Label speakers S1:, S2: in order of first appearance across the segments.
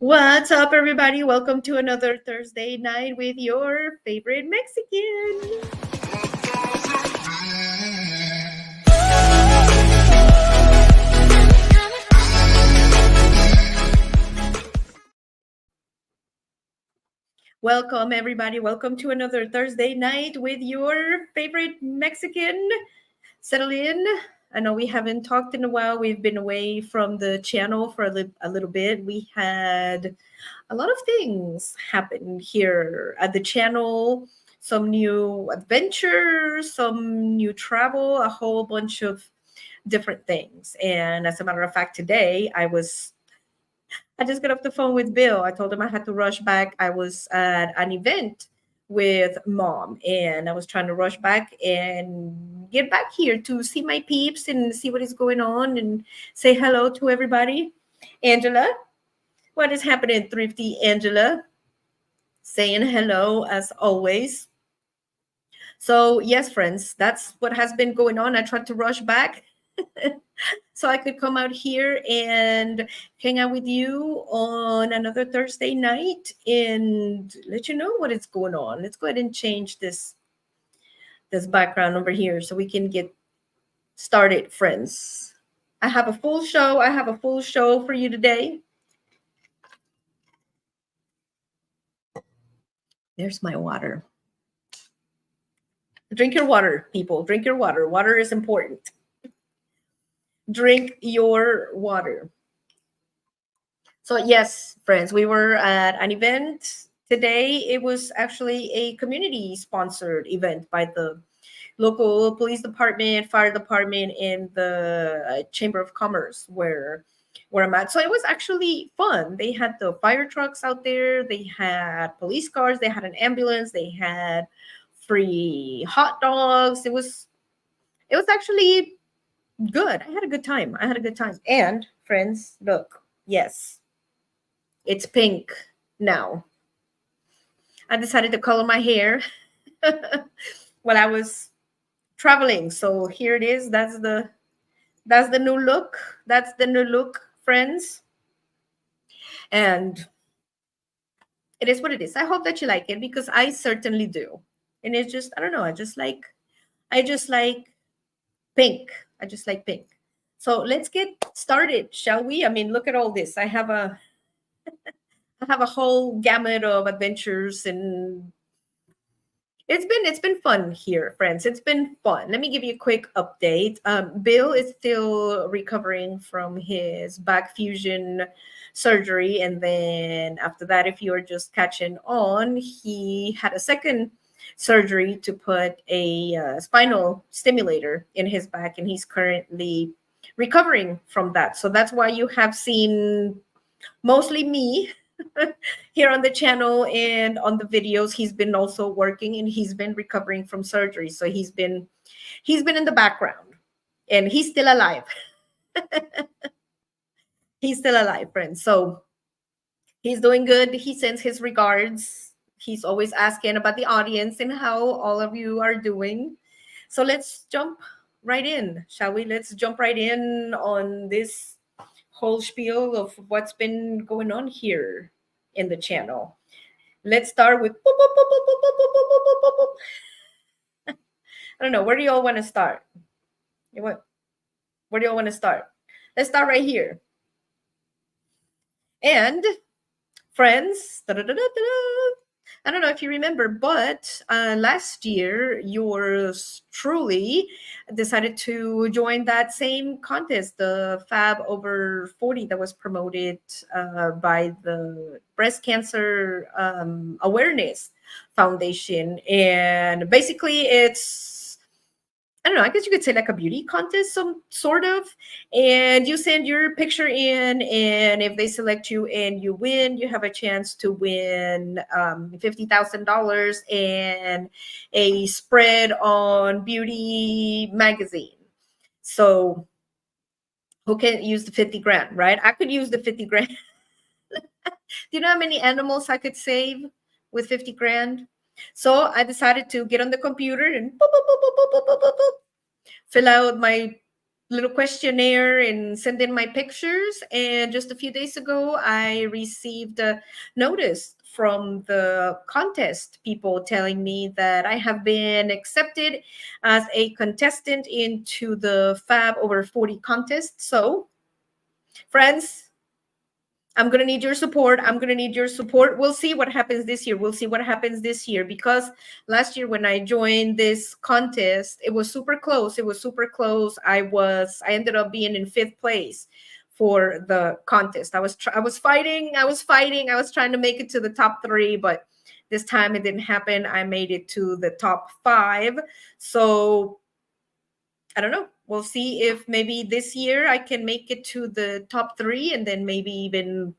S1: What's up, everybody? Welcome to another Thursday night with your favorite Mexican. Welcome, everybody. Welcome to another Thursday night with your favorite Mexican. Settle in. I know we haven't talked in a while. We've been away from the channel for a little bit. We had a lot of things happen here at the channel, some new adventures, some new travel, a whole bunch of different things. And as a matter of fact, today I just got off the phone with Bill. I told him I had to rush back. I was at an event with mom and I was trying to rush back and get back here to see my peeps and see what is going on and say hello to everybody. Angela, what is happening, Thrifty Angela? Saying hello as always. So, yes, friends, that's what has been going on. I tried to rush back so I could come out here and hang out with you on another Thursday night and let you know what is going on. Let's go ahead and change this background over here so we can get started, friends. I have a full show. I have a full show for you today. There's my water. Drink your water, people. Drink your water. Water is important. Drink your water. So, yes, friends, we were at an event today. It was actually a community sponsored event by the local police department, fire department, and the Chamber of Commerce where I'm at. So it was actually fun. They had the fire trucks out there, they had police cars, they had an ambulance, they had free hot dogs. It was actually good. I had a good time. I had a good time. And friends, look, yes, it's pink now. I decided to color my hair while I was traveling. So here it is. That's the new look. That's the new look, friends. And it is what it is. I hope that you like it because I certainly do. And it's just, I don't know, I just like pink. I just like pink. So let's get started, shall we? I mean, look at all this. I have a whole gamut of adventures and it's been fun here, friends. It's been fun. Let me give you a quick update. Bill is still recovering from his back fusion surgery, and then after that, if you are just catching on, he had a second surgery to put a spinal stimulator in his back, and he's currently recovering from that. So that's why you have seen mostly me here on the channel and on the videos. He's been also working and he's been recovering from surgery. So he's been in the background and he's still alive. He's still alive, friends. So he's doing good. He sends his regards. He's always asking about the audience and how all of you are doing. So let's jump right in, shall we? Let's jump right in on this whole spiel of what's been going on here in the channel. Let's start with I don't know, where do you all want to start? Where do you all want to start? Let's start right here. And friends, I don't know if you remember, but last year, yours truly decided to join that same contest, the Fab Over 40 that was promoted by the Breast Cancer Awareness Foundation. And basically, I don't know, I guess you could say like a beauty contest, some sort of. And you send your picture in, and if they select you and you win, you have a chance to win $50,000 and a spread on Beauty Magazine. So who can use the 50 grand, right? I could use the 50 grand. Do you know how many animals I could save with 50 grand? So I decided to get on the computer and boop, boop, boop, boop, boop, boop, boop, boop, fill out my little questionnaire and send in my pictures. And just a few days ago, I received a notice from the contest people telling me that I have been accepted as a contestant into the Fab Over 40 contest. So, friends, I'm going to need your support. I'm going to need your support. We'll see what happens this year. We'll see what happens this year, because last year when I joined this contest, it was super close. It was super close. I ended up being in 5th place for the contest. I was fighting. I was trying to make it to the top 3, but this time it didn't happen. I made it to the top 5. So I don't know. We'll see if maybe this year I can make it to the top 3 and then maybe even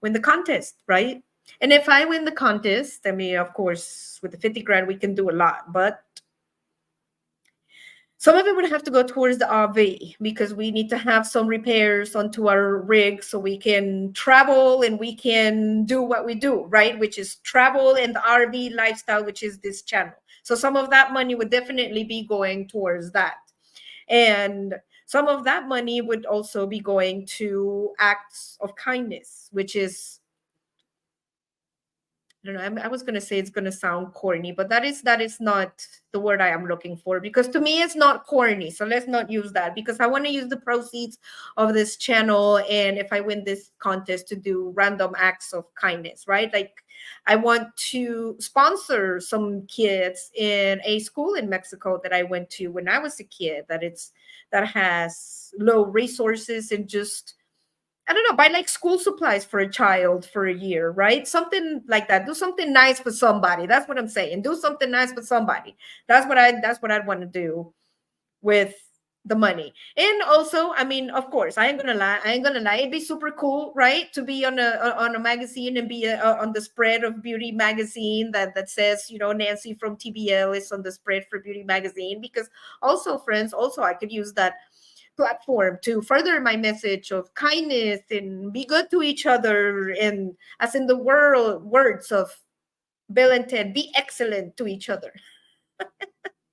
S1: win the contest, right? And if I win the contest, I mean, of course, with the 50 grand, we can do a lot, but some of it would have to go towards the RV, because we need to have some repairs onto our rig so we can travel and we can do what we do, right? Which is travel and the RV lifestyle, which is this channel. So some of that money would definitely be going towards that. And some of that money would also be going to acts of kindness, which is, I don't know, I was going to say it's going to sound corny, but that is not the word I am looking for, because to me it's not corny. So let's not use that, because I want to use the proceeds of this channel, and if I win this contest, to do random acts of kindness, right? Like, I want to sponsor some kids in a school in Mexico that I went to when I was a kid, that has low resources, and just, I don't know, buy like school supplies for a child for a year, right? Something like that. Do something nice for somebody. That's what I'm saying. Do something nice for somebody. That's what I'd want to do with the money. And also, I mean, of course, I ain't gonna lie. It'd be super cool, right, to be on a magazine and be on the spread of Beauty Magazine that says, Nancy from TBL is on the spread for Beauty Magazine. Because also, friends, also I could use that platform to further my message of kindness and be good to each other, and as in the words of Bill and Ted, be excellent to each other.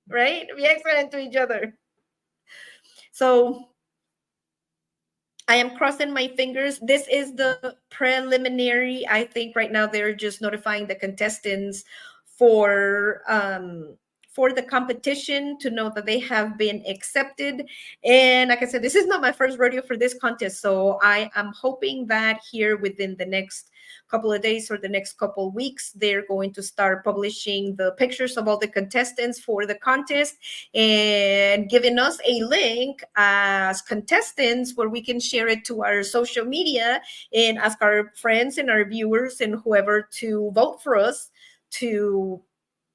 S1: Right? Be excellent to each other. So I am crossing my fingers. This is the preliminary. I think right now they're just notifying the contestants for the competition to know that they have been accepted. And like I said, this is not my first rodeo for this contest. So I am hoping that here within the next couple of days or the next couple of weeks, they're going to start publishing the pictures of all the contestants for the contest and giving us a link as contestants where we can share it to our social media and ask our friends and our viewers and whoever to vote for us to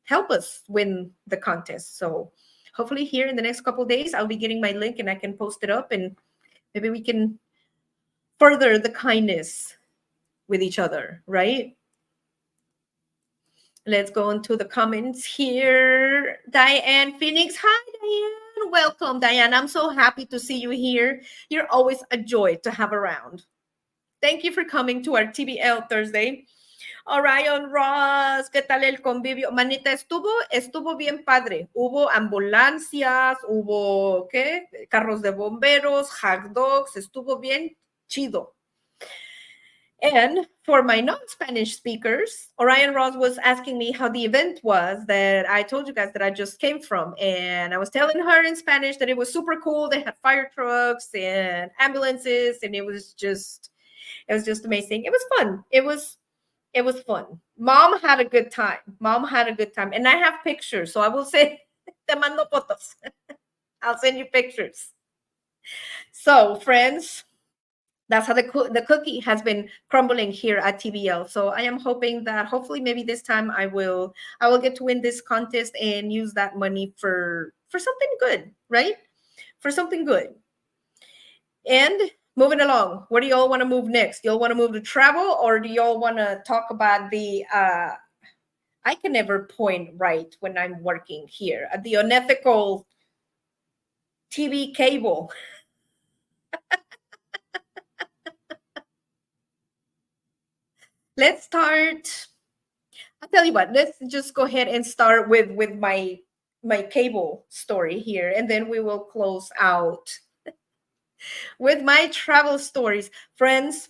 S1: help us win the contest. So hopefully here in the next couple of days, I'll be getting my link and I can post it up, and maybe we can further the kindness with each other, right? Let's go into the comments here. Diane Phoenix. Hi, Diane. Welcome, Diane. I'm so happy to see you here. You're always a joy to have around. Thank you for coming to our TBL Thursday. Orion Ross, ¿qué tal el convivio? Manita, estuvo bien padre. Hubo ambulancias, hubo, ¿qué? Carros de bomberos, hot dogs, estuvo bien chido. And for my non-Spanish speakers, Orion Ross was asking me how the event was that I told you guys that I just came from. And I was telling her in Spanish that it was super cool. They had fire trucks and ambulances, and it was just amazing. It was fun. It was fun. Mom had a good time. And I have pictures. So I will say, te mando fotos. I'll send you pictures. So, friends, that's how the cookie has been crumbling here at TBL. So I am hoping that hopefully maybe this time I will get to win this contest and use that money for something good, right? For something good. And moving along, where do y'all want to move next? Y'all want to move to travel, or do y'all want to talk about the I can never point right when I'm working here at the unethical TV cable. Let's start. I'll tell you what, let's just go ahead and start with my cable story here, and then we will close out with my travel stories. Friends,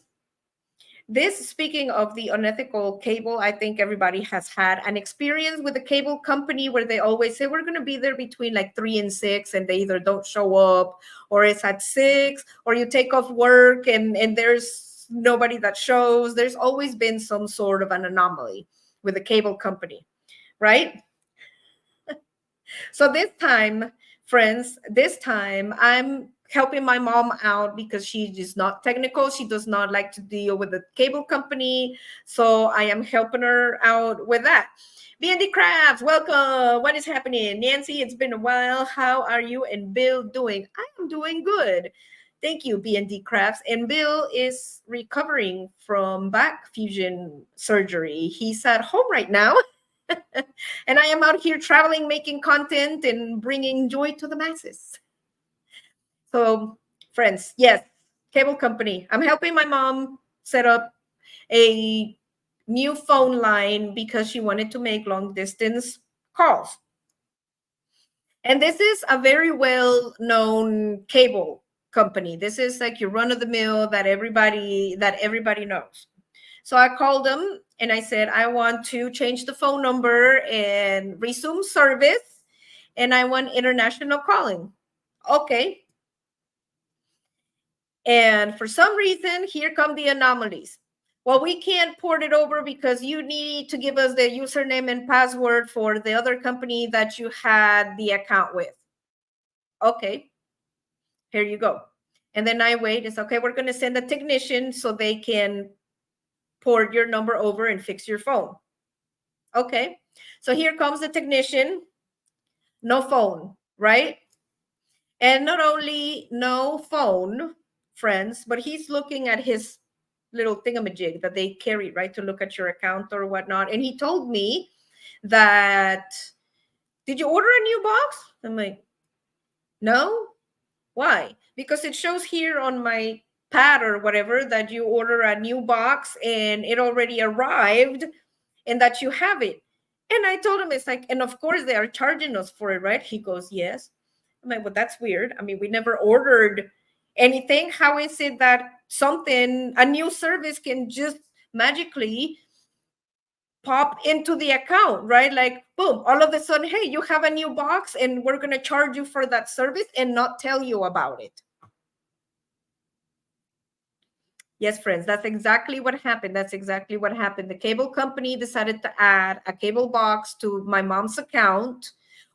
S1: this, speaking of the unethical cable, I think everybody has had an experience with a cable company where they always say we're going to be there between like 3 and 6, and they either don't show up, or it's at 6, or you take off work and there's nobody that shows. There's always been some sort of an anomaly with a cable company, right? So this time, friends, this time I'm helping my mom out because she is not technical. She does not like to deal with the cable company. So I am helping her out with that. B&D Crafts, welcome. What is happening? Nancy, it's been a while. How are you and Bill doing? I am doing good. Thank you, B&D Crafts. And Bill is recovering from back fusion surgery. He's at home right now. And I am out here traveling, making content, and bringing joy to the masses. So, friends, yes, cable company. I'm helping my mom set up a new phone line because she wanted to make long distance calls. And this is a very well known cable company. This is like your run of the mill that everybody knows. So I called them and I said, I want to change the phone number and resume service, and I want international calling. Okay. And for some reason, here come the anomalies. Well, we can't port it over because you need to give us the username and password for the other company that you had the account with. Okay, here you go. And then I wait. It's okay. We're going to send a technician so they can port your number over and fix your phone. Okay, so here comes the technician. No phone, right? And not only no phone, friends, but he's looking at his little thingamajig that they carry, right, to look at your account or whatnot. And he told me that, did you order a new box? I'm like, no. Why? Because it shows here on my pad or whatever that you order a new box and it already arrived and that you have it. And I told him, it's like, and of course they are charging us for it, right? He goes, yes. I'm like, well, that's weird. I mean, we never ordered anything. How is it that a new service can just magically pop into the account, right? Like, boom, all of a sudden, hey, you have a new box and we're going to charge you for that service and not tell you about it. Yes, friends, that's exactly what happened. That's exactly what happened. The cable company decided to add a cable box to my mom's account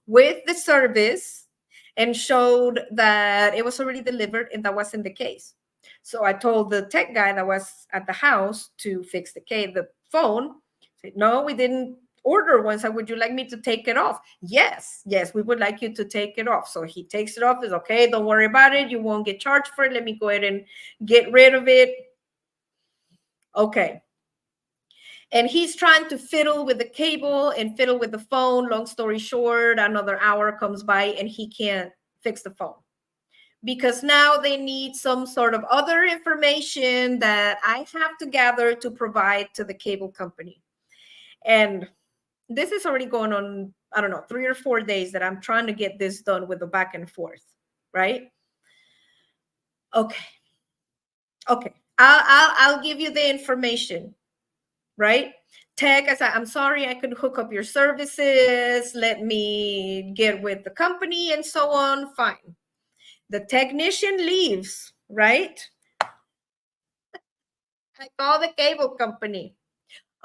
S1: with the service and showed that it was already delivered, and that wasn't the case. So I told the tech guy that was at the house to fix the phone. Said, no, we didn't order one. So would you like me to take it off? Yes, we would like you to take it off. So he takes it off. Is okay. Don't worry about it. You won't get charged for it. Let me go ahead and get rid of it. Okay. And he's trying to fiddle with the cable and fiddle with the phone. Long story short, another hour comes by and he can't fix the phone because now they need some sort of other information that I have to gather to provide to the cable company. And this is already going on, I don't know, 3 or 4 days that I'm trying to get this done with the back and forth, right? Okay. I'll give you the information, right? Tech, I said, I'm sorry, I could hook up your services. Let me get with the company and so on. Fine. The technician leaves, right? I call the cable company.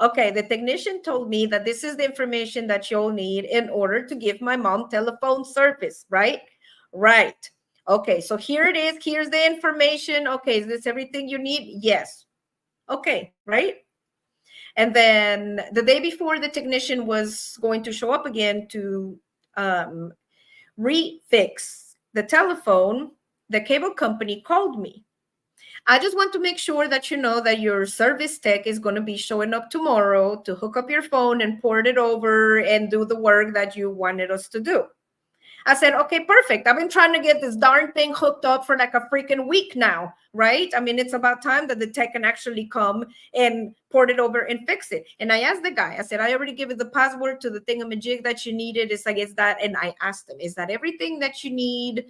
S1: Okay, the technician told me that this is the information that you'll need in order to give my mom telephone service, right? Right. Okay, so here it is. Here's the information. Okay, is this everything you need? Yes. Okay, right? And then the day before the technician was going to show up again to refix the telephone, the cable company called me. I just want to make sure that you know that your service tech is going to be showing up tomorrow to hook up your phone and port it over and do the work that you wanted us to do. I said, okay, perfect. I've been trying to get this darn thing hooked up for like a freaking week now, right? I mean, it's about time that the tech can actually come and port it over and fix it. And I asked the guy, I said, I already gave you the password to the thingamajig that you needed. It's like, is that, and I asked him, is that everything that you need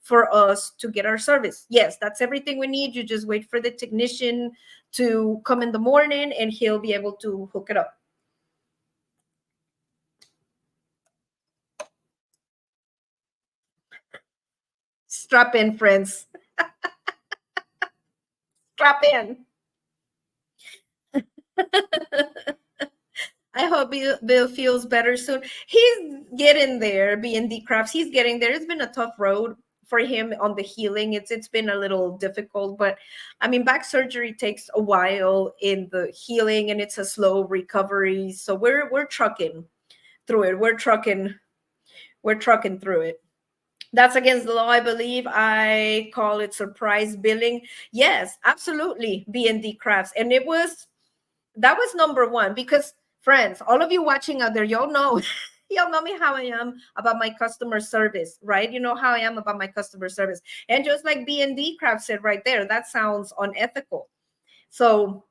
S1: for us to get our service. Yes, that's everything we need. You just wait for the technician to come in the morning and he'll be able to hook it up. Strap in, friends. Strap in. I hope Bill feels better soon. He's getting there, B&D Crafts. He's getting there. It's been a tough road for him on the healing. It's been a little difficult, but I mean, back surgery takes a while in the healing, and it's a slow recovery. So we're trucking through it. We're trucking through it. That's against the law, I believe. I call it surprise billing. Yes, absolutely, B&D Crafts, and that was number one, because friends, all of you watching out there, y'all know y'all know me how I am about my customer service, right? You know how I am about my customer service. And just like B&D Craft said right there, that sounds unethical. So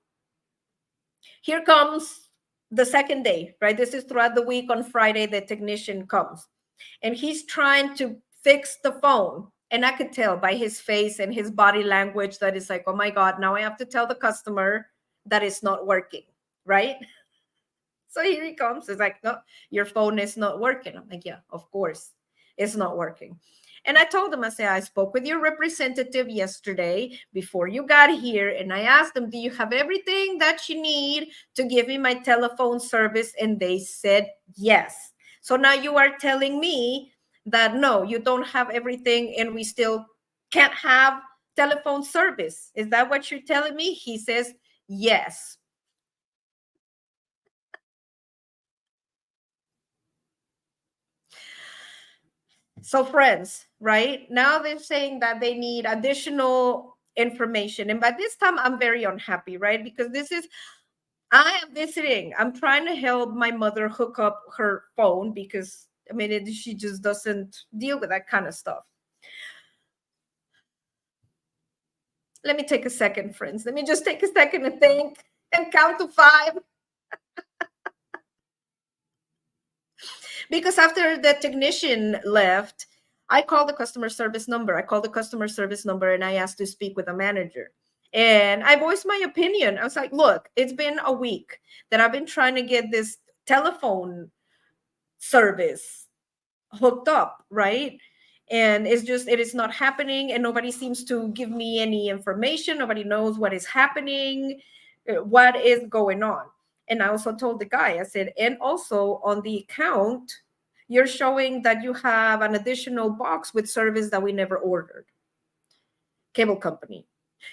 S1: here comes the second day, right? This is throughout the week. On Friday, the technician comes and he's trying to fix the phone. And I could tell by his face and his body language that it's like, oh my God, now I have to tell the customer that it's not working, right? So here he comes. It's like, no, your phone is not working. I'm like, yeah, of course, it's not working. And I told him, I said, I spoke with your representative yesterday before you got here. And I asked them, do you have everything that you need to give me my telephone service? And they said, yes. So now you are telling me that, no, you don't have everything and we still can't have telephone service. Is that what you're telling me? He says, yes. So friends, right? Now they're saying that they need additional information. And by this time, I'm very unhappy, right? Because I am visiting. I'm trying to help my mother hook up her phone because, I mean, she just doesn't deal with that kind of stuff. Let me take a second, friends. Let me just take a second to think and count to 5. Because after the technician left, I called the customer service number. I called the customer service number and I asked to speak with a manager. And I voiced my opinion. I was like, look, it's been a week that I've been trying to get this telephone service hooked up, right? And it is not happening. And nobody seems to give me any information. Nobody knows what is happening, what is going on. And I also told the guy, I said, and also on the account, you're showing that you have an additional box with service that we never ordered. Cable company.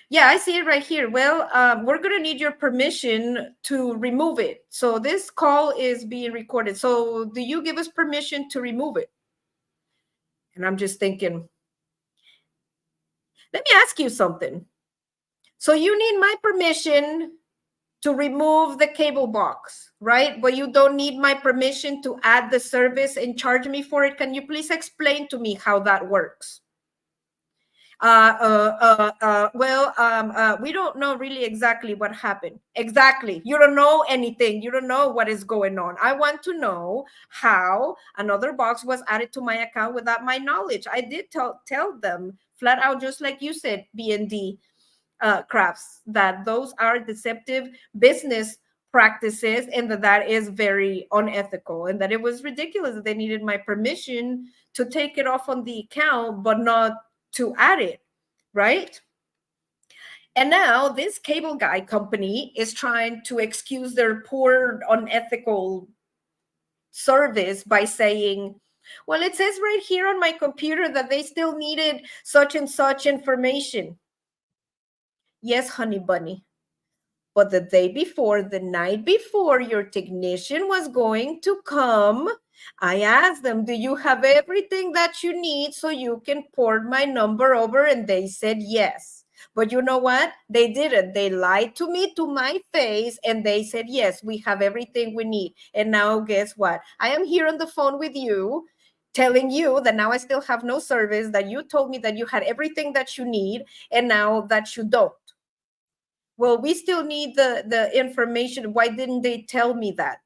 S1: Yeah, I see it right here. Well, we're going to need your permission to remove it. So this call is being recorded. So do you give us permission to remove it? And I'm just thinking, let me ask you something. So you need my permission to remove the cable box, right? But you don't need my permission to add the service and charge me for it. Can you please explain to me how that works? We don't know really exactly what happened. Exactly. You don't know anything. You don't know what is going on. I want to know how another box was added to my account without my knowledge. I did tell them flat out, just like you said, B&D Crafts, that those are deceptive business practices and that is very unethical, and that it was ridiculous that they needed my permission to take it off on the account but not to add it, right? And now this cable guy company is trying to excuse their poor unethical service by saying, well, it says right here on my computer that they still needed such and such information. Yes, honey bunny. But the day before, the night before your technician was going to come, I asked them, do you have everything that you need so you can port my number over? And they said yes. But you know what? They didn't. They lied to me to my face and they said, yes, we have everything we need. And now guess what? I am here on the phone with you telling you that now I still have no service, that you told me that you had everything that you need and now that you don't. Well, we still need the information. Why didn't they tell me that?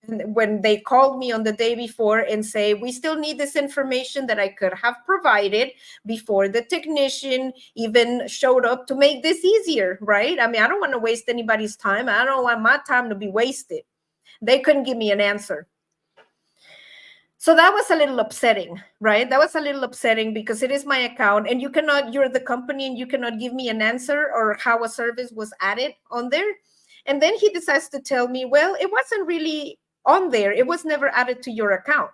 S1: And when they called me on the day before and say, we still need this information that I could have provided before the technician even showed up to make this easier, right? I mean, I don't want to waste anybody's time. I don't want my time to be wasted. They couldn't give me an answer. So that was a little upsetting, right? That was a little upsetting because it is my account and you're the company and you cannot give me an answer or how a service was added on there. And then he decides to tell me, well, it wasn't really on there. It was never added to your account.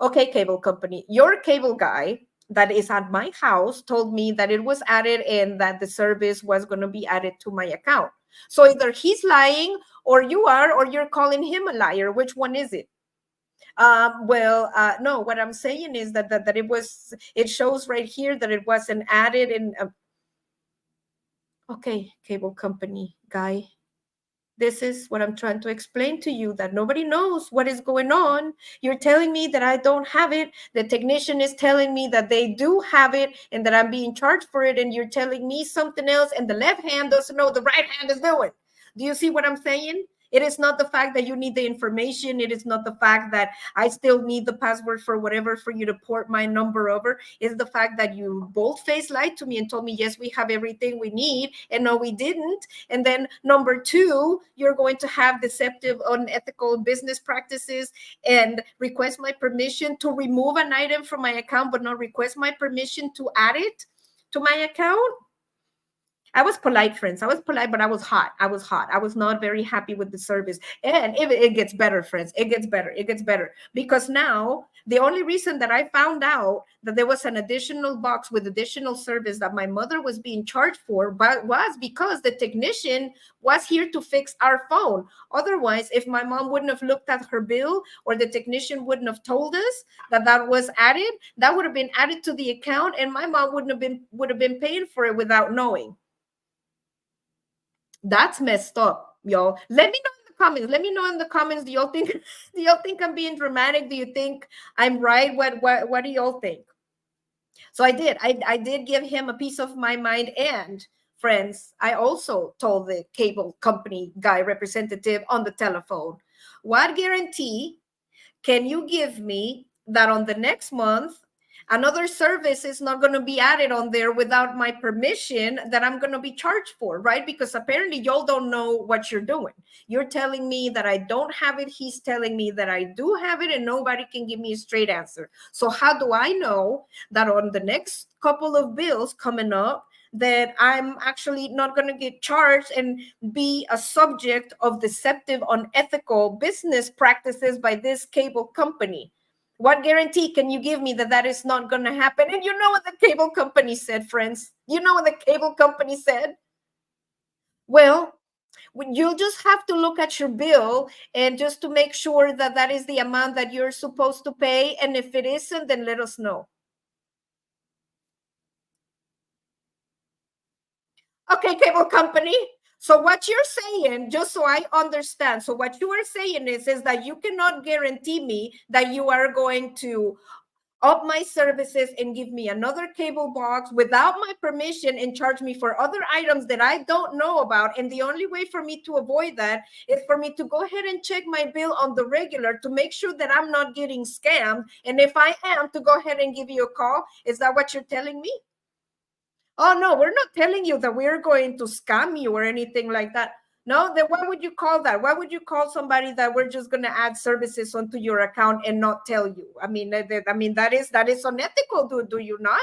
S1: Okay, cable company, your cable guy that is at my house told me that it was added and that the service was going to be added to my account. So either he's lying or you are, or you're calling him a liar. Which one is it? No, what I'm saying is that it shows right here that it wasn't added in. Okay, cable company guy, this is what I'm trying to explain to you, that nobody knows what is going on. You're telling me that I don't have it. The technician is telling me that they do have it and that I'm being charged for it. And you're telling me something else, and the left hand doesn't know what the right hand is doing. Do you see what I'm saying? It is not the fact that you need the information. It is not the fact that I still need the password for whatever for you to port my number over. It's the fact that you bold-faced lied to me and told me, yes, we have everything we need. And no, we didn't. And then number two, you're going to have deceptive, unethical business practices and request my permission to remove an item from my account, but not request my permission to add it to my account. I was polite, friends. I was polite, but I was hot. I was hot. I was not very happy with the service. And it gets better, friends. It gets better. It gets better. Because now, the only reason that I found out that there was an additional box with additional service that my mother was being charged for was because the technician was here to fix our phone. Otherwise, if my mom wouldn't have looked at her bill or the technician wouldn't have told us that that was added, that would have been added to the account and my mom would have been paying for it without knowing. That's messed up, y'all. Let me know in the comments. Let me know in the comments. Do y'all think I'm being dramatic? Do you think I'm right? What do y'all think? So I did. I did give him a piece of my mind. And friends, I also told the cable company guy representative on the telephone, what guarantee can you give me that on the next month another service is not going to be added on there without my permission that I'm going to be charged for, right? Because apparently y'all don't know what you're doing. You're telling me that I don't have it. He's telling me that I do have it, and nobody can give me a straight answer. So how do I know that on the next couple of bills coming up that I'm actually not going to get charged and be a subject of deceptive, unethical business practices by this cable company? What guarantee can you give me that that is not going to happen? And you know what the cable company said, friends? You know what the cable company said? Well, you'll just have to look at your bill and just to make sure that that is the amount that you're supposed to pay. And if it isn't, then let us know. Okay, cable company. So what you're saying, just so I understand, so what you are saying is that you cannot guarantee me that you are going to up my services and give me another cable box without my permission and charge me for other items that I don't know about. And the only way for me to avoid that is for me to go ahead and check my bill on the regular to make sure that I'm not getting scammed. And if I am, to go ahead and give you a call. Is that what you're telling me? Oh, no, we're not telling you that we're going to scam you or anything like that. No, then what would you call that? Why would you call somebody that we're just going to add services onto your account and not tell you? I mean, that is unethical. Do you not?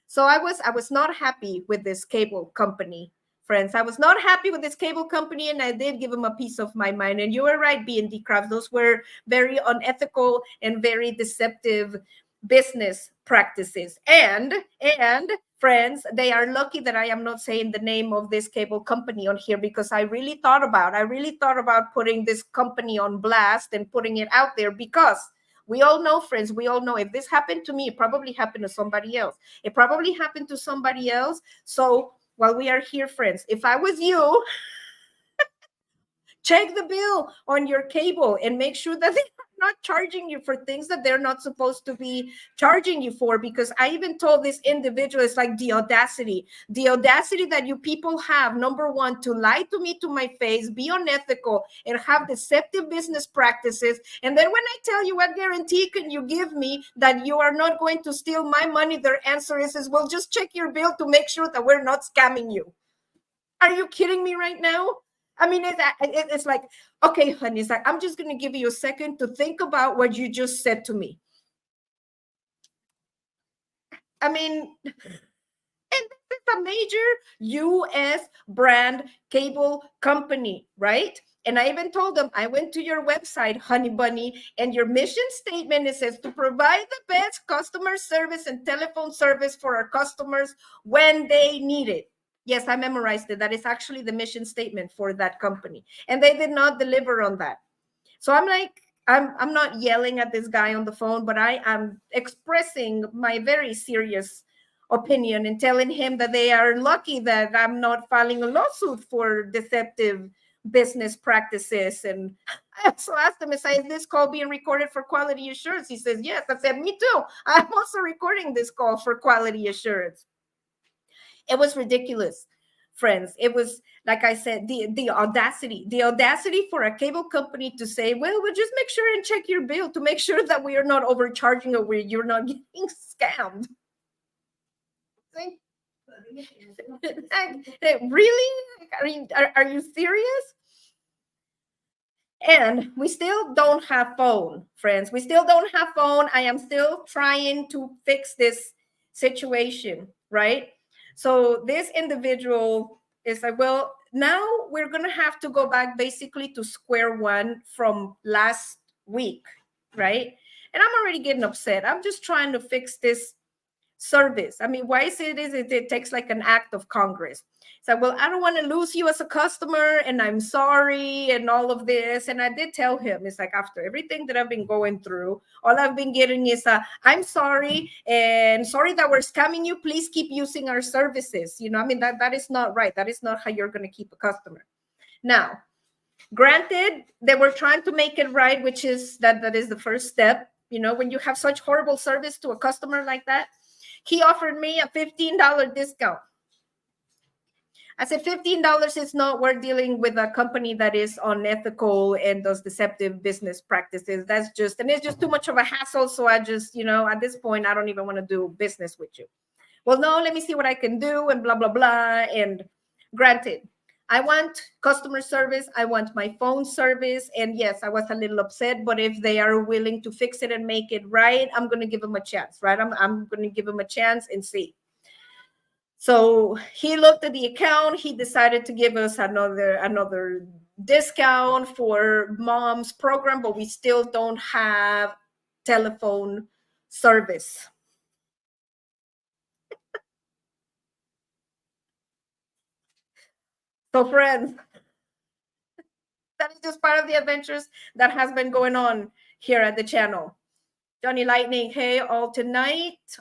S1: So I was not happy with this cable company, friends. I was not happy with this cable company, and I did give them a piece of my mind. And you were right, B&D Crafts. Those were very unethical and very deceptive business practices. And friends, they are lucky that I am not saying the name of this cable company on here, because I really thought about putting this company on blast and putting it out there, because we all know, friends, we all know if this happened to me, it probably happened to somebody else. It probably happened to somebody else. So while we are here, friends, if I was you, check the bill on your cable and make sure that they are not charging you for things that they're not supposed to be charging you for. Because I even told this individual, it's like the audacity that you people have, number one, to lie to me to my face, be unethical, and have deceptive business practices. And then when I tell you, what guarantee can you give me that you are not going to steal my money, their answer is well, just check your bill to make sure that we're not scamming you. Are you kidding me right now? I mean, it's like, okay, honey, it's like, I'm just going to give you a second to think about what you just said to me. I mean, and this is a major US brand cable company, right? And I even told them, I went to your website, Honey Bunny, and your mission statement, it says to provide the best customer service and telephone service for our customers when they need it. Yes, I memorized it. That is actually the mission statement for that company. And they did not deliver on that. So I'm like, I'm not yelling at this guy on the phone, but I am expressing my very serious opinion and telling him that they are lucky that I'm not filing a lawsuit for deceptive business practices. And I also asked him, is this call being recorded for quality assurance? He says, yes. I said, me too. I'm also recording this call for quality assurance. It was ridiculous, friends. It was, like I said, the audacity for a cable company to say, well, we'll just make sure and check your bill to make sure that we are not overcharging or you're not getting scammed. Really? Are you serious? And we still don't have phone, friends. We still don't have phone. I am still trying to fix this situation, right? So this individual is like, well, now we're going to have to go back basically to square one from last week, right? And I'm already getting upset. I'm just trying to fix this service. I mean, why is it takes like an act of Congress? So, well, I don't want to lose you as a customer, and I'm sorry, and all of this. And I did tell him, it's like, after everything that I've been going through, all I've been getting is I'm sorry, and sorry that we're scamming you. Please keep using our services. You know, I mean, that is not right. That is not how you're going to keep a customer. Now, granted, they were trying to make it right, which is that is the first step. You know, when you have such horrible service to a customer like that, he offered me a $15 discount. I said, $15 is not worth dealing with a company that is unethical and does deceptive business practices. That's just, and it's just too much of a hassle. So I just, you know, at this point, I don't even want to do business with you. Well, no, let me see what I can do and blah, blah, blah. And granted, I want customer service. I want my phone service. And yes, I was a little upset, but if they are willing to fix it and make it right, I'm going to give them a chance, right? I'm going to give them a chance and see. So he looked at the account. He decided to give us another discount for mom's program, but we still don't have telephone service. So friends, that is just part of the adventures that has been going on here at the channel. Johnny Lightning, hey, all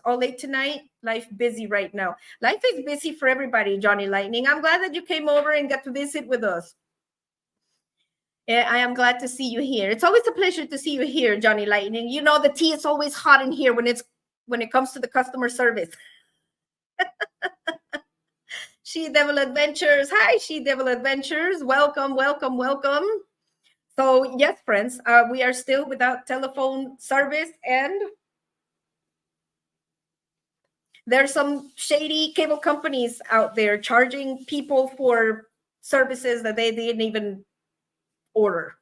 S1: late tonight. Life busy right now. Life is busy for everybody, Johnny Lightning. I'm glad that you came over and got to visit with us. I am glad to see you here. It's always a pleasure to see you here, Johnny Lightning. You know, the tea is always hot in here when it comes to the customer service. She Devil Adventures. Hi, She Devil Adventures. Welcome, welcome, welcome. So yes, friends, we are still without telephone service, and there's some shady cable companies out there charging people for services that they didn't even order.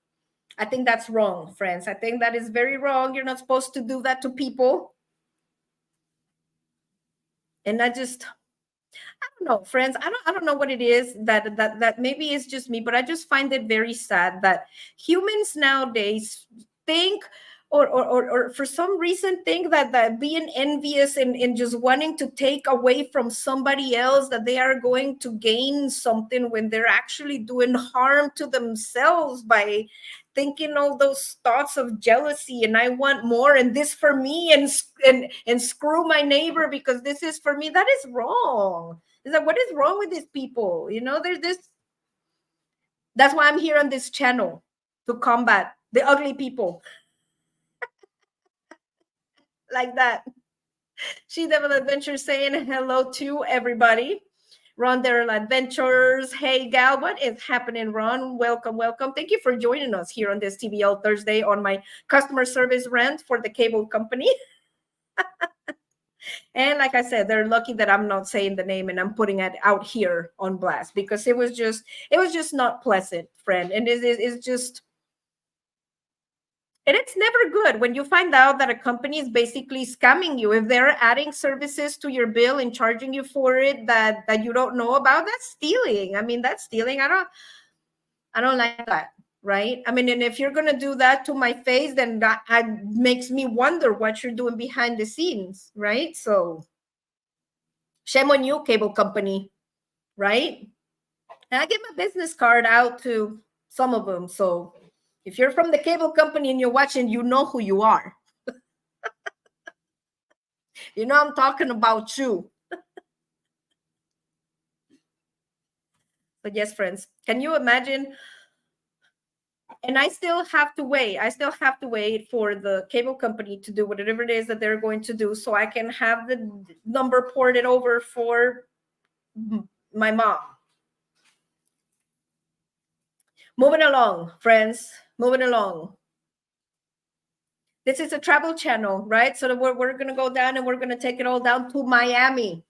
S1: I think that's wrong, friends. I think that is very wrong. You're not supposed to do that to people. And I don't know, friends. I don't know what it is that maybe it's just me, but I just find it very sad that humans nowadays think or for some reason think that being envious and just wanting to take away from somebody else, that they are going to gain something when they're actually doing harm to themselves by thinking all those thoughts of jealousy and I want more and this for me and screw my neighbor because this is for me. That is wrong. Is that what is wrong with these people? You know, there's this. That's why I'm here on this channel, to combat the ugly people. like that. She Devil Adventures saying hello to everybody. Ron Daryl Adventures. Hey, gal, what is happening, Ron? Welcome, welcome. Thank you for joining us here on this TBL Thursday on my customer service rant for the cable company. And like I said, they're lucky that I'm not saying the name and I'm putting it out here on blast because it was just not pleasant, friend. And it's just, and it's never good when you find out that a company is basically scamming you. If they're adding services to your bill and charging you for it that you don't know about, that's stealing. I mean, that's stealing. I don't like that, right? I mean, and if you're gonna do that to my face, then that makes me wonder what you're doing behind the scenes, right? So shame on you, cable company, right? And I give my business card out to some of them. So if you're from the cable company and you're watching, you know who you are. You know I'm talking about you. But yes, friends, can you imagine? And I still have to wait. I still have to wait for the cable company to do whatever it is that they're going to do so I can have the number ported over for my mom. Moving along, friends, moving along. This is a travel channel, right? So we're going to go down and we're going to take it all down to Miami.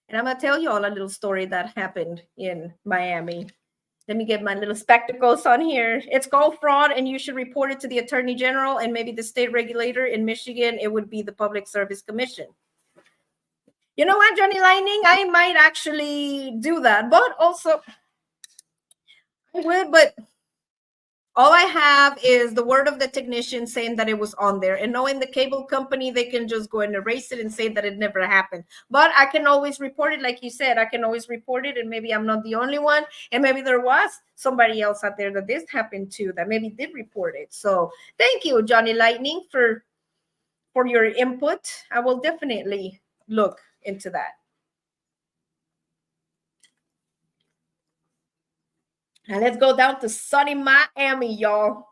S1: And I'm going to tell you all a little story that happened in Miami. Let me get my little spectacles on here. It's called fraud, and you should report it to the Attorney General and maybe the state regulator. In Michigan, it would be the Public Service Commission. You know what, Johnny Lightning? I might actually do that, but also I would, but all I have is the word of the technician saying that it was on there. And knowing the cable company, they can just go and erase it and say that it never happened. But I can always report it. Like you said, I can always report it. And maybe I'm not the only one. And maybe there was somebody else out there that this happened to that maybe did report it. So thank you, Johnny Lightning, for your input. I will definitely look into that. Now let's go down to sunny Miami, y'all.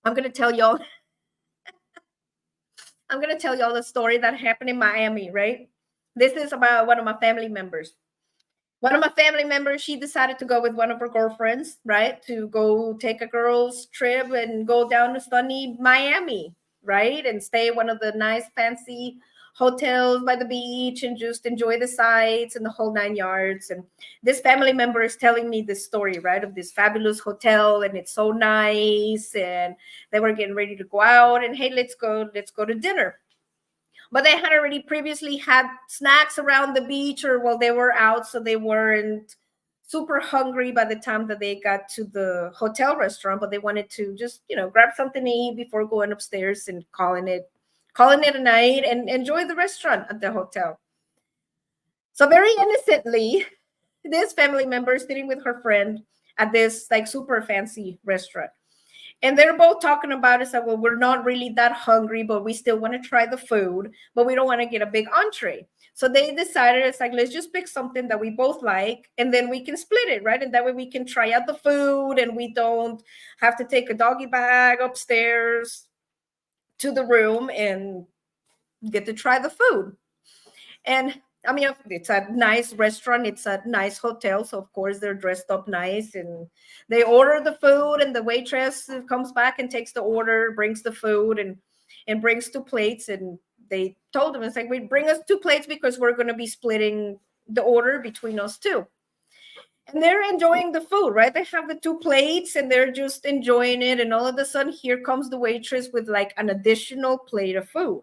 S1: I'm going to tell y'all the story that happened in Miami, right? This is about one of my family members. One of my family members, she decided to go with one of her girlfriends, right? To go take a girls' trip and go down to sunny Miami, right? And stay at one of the nice, fancy hotels by the beach and just enjoy the sights and the whole 9 yards. And this family member is telling me this story, right? Of this fabulous hotel, and it's so nice. And they were getting ready to go out and, hey, let's go to dinner. But they had already previously had snacks around the beach or while they were out, so they weren't super hungry by the time that they got to the hotel restaurant, but they wanted to just, grab something to eat before going upstairs and calling it a night and enjoy the restaurant at the hotel. So very innocently, this family member is sitting with her friend at this like super fancy restaurant. And they're both talking about it. So, well, we're not really that hungry, but we still want to try the food, but we don't want to get a big entree. So they decided, it's like, let's just pick something that we both like, and then we can split it, right? And that way we can try out the food, and we don't have to take a doggy bag upstairs to the room and get to try the food. And I mean, it's a nice restaurant, it's a nice hotel, so of course they're dressed up nice, and they order the food, and the waitress comes back and takes the order, brings the food, and brings 2 plates. And they told them, it's like, we bring us 2 plates because we're going to be splitting the order between us two. And they're enjoying the food, right? They have the 2 plates and they're just enjoying it, and all of a sudden here comes the waitress with like an additional plate of food.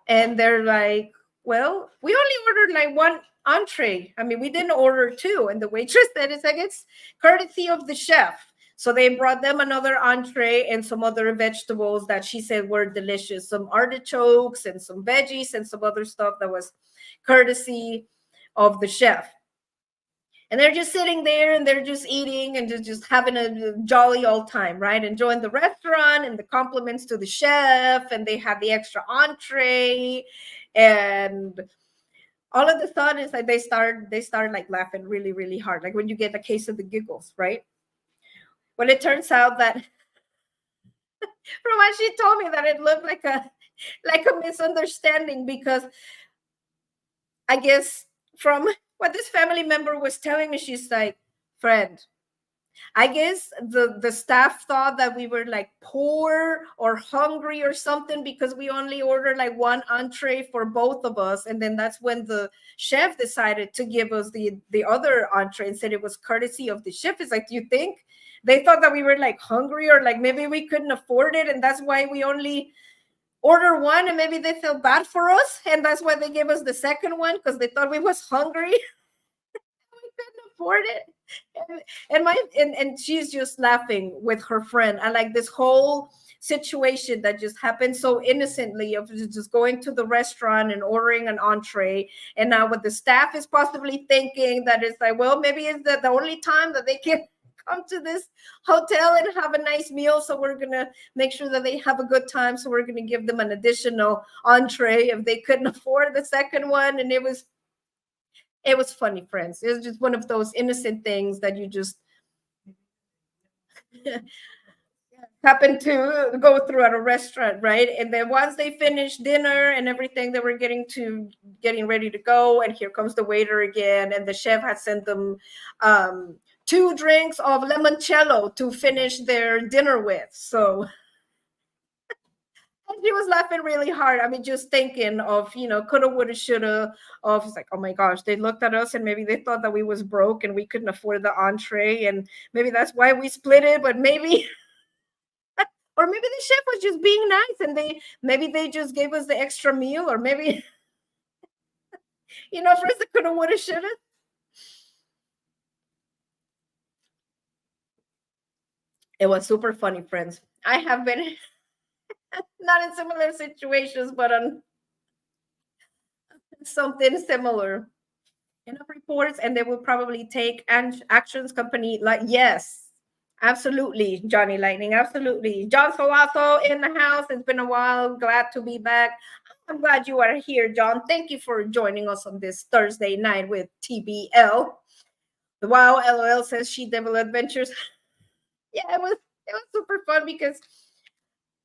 S1: And they're like, well, we only ordered like one entree. I mean, we didn't order two. And the waitress said, it's like, it's courtesy of the chef. So they brought them another entree and some other vegetables that she said were delicious, some artichokes and some veggies and some other stuff that was courtesy of the chef. And they're just sitting there and they're just eating and just having a jolly old time, right? Enjoying the restaurant and the compliments to the chef, and they have the extra entree. And all of the sudden, it's like they start like laughing really, really hard, like when you get a case of the giggles, right? Well, it turns out that from what she told me, that it looked like a misunderstanding, because I guess from what this family member was telling me, she's like, friend, I guess the staff thought that we were like poor or hungry or something, because we only ordered like one entree for both of us, and then that's when the chef decided to give us the other entree and said it was courtesy of the chef. It's like, do you think they thought that we were like hungry, or like maybe we couldn't afford it, and that's why we only order one, and maybe they felt bad for us, and that's why they gave us the second one, because they thought we was hungry. We couldn't afford it. And she's just laughing with her friend. I like this whole situation that just happened so innocently, of just going to the restaurant and ordering an entree, and now what the staff is possibly thinking, that it's like, well, maybe it's the only time that they can come to this hotel and have a nice meal, so we're gonna make sure that they have a good time, so we're gonna give them an additional entree if they couldn't afford the second one. And it was funny, friends. It was just one of those innocent things that you just happened to go through at a restaurant, right? And then once they finished dinner and everything, they were getting ready to go, and here comes the waiter again, and the chef had sent them two drinks of limoncello to finish their dinner with. So he was laughing really hard. I mean, just thinking of, coulda, woulda, shoulda. Of, it's like, oh my gosh, they looked at us and maybe they thought that we was broke and we couldn't afford the entree, and maybe that's why we split it. But maybe, or maybe the chef was just being nice, and maybe they just gave us the extra meal, or maybe, first the coulda, woulda, shoulda. It was super funny, friends. I have been not in similar situations, but on something similar. Enough reports, and they will probably take actions company, like, yes, absolutely, Johnny Lightning, absolutely. John Solato in the house. It's been a while, glad to be back. I'm glad you are here, John. Thank you for joining us on this Thursday night with TBL. Wow, LOL says She Devil Adventures. Yeah, it was super fun, because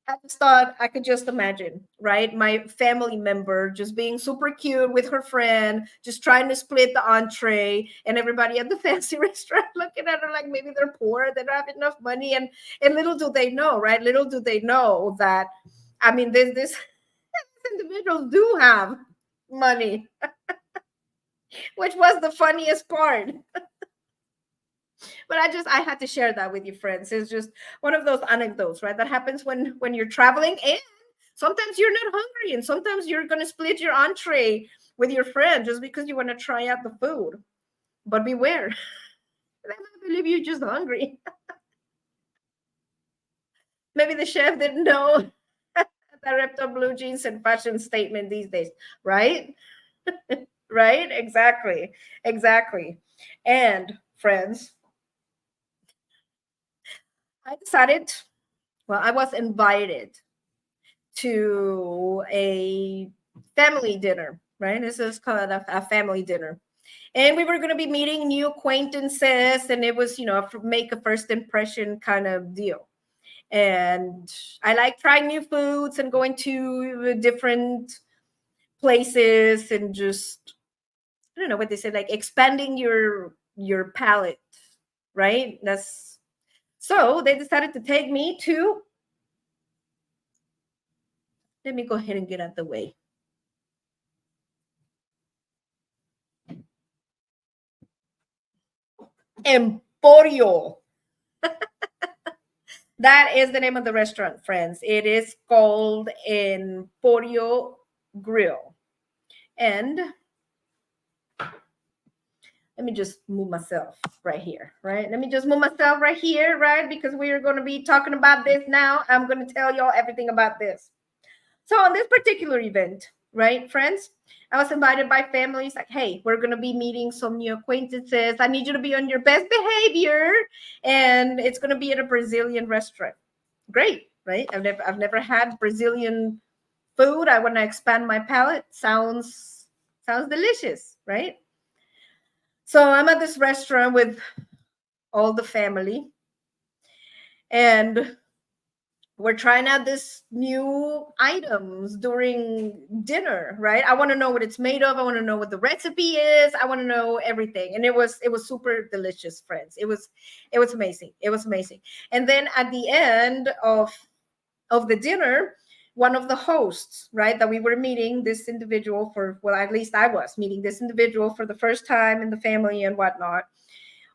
S1: I just thought, I could just imagine, right? My family member just being super cute with her friend, just trying to split the entree, and everybody at the fancy restaurant looking at her like maybe they're poor, they don't have enough money, and little do they know, right? Little do they know that, I mean, this individuals do have money, which was the funniest part. But I had to share that with you, friends. It's just one of those anecdotes, right? That happens when you're traveling, and sometimes you're not hungry, and sometimes you're gonna split your entree with your friend just because you want to try out the food. But beware, they might believe you're just hungry. Maybe the chef didn't know that ripped up blue jeans and fashion statement these days, right? Right? Exactly. And friends, I decided, well, I was invited to a family dinner, right? This is called a family dinner. And we were going to be meeting new acquaintances, and it was, make a first impression kind of deal. And I like trying new foods and going to different places, and just, I don't know what they say, like expanding your palate, right? That's so they decided to take me to, let me go ahead and get out the way. Emporio. That is the name of the restaurant, friends. It is called Emporio Grill. And let me just move myself right here, right? Let me just move myself right here, right? Because we are going to be talking about this now. I'm going to tell y'all everything about this. So on this particular event, right, friends, I was invited by families like, hey, we're going to be meeting some new acquaintances. I need you to be on your best behavior. And it's going to be at a Brazilian restaurant. Great, right? I've never had Brazilian food. I want to expand my palate. Sounds delicious, right? So I'm at this restaurant with all the family, and we're trying out this new items during dinner, right? I want to know what it's made of. I want to know what the recipe is. I want to know everything. And it was super delicious, friends. It was amazing. It was amazing. And then at the end of the dinner, one of the hosts, right, that we were meeting this individual for, well, at least I was meeting this individual for the first time in the family and whatnot,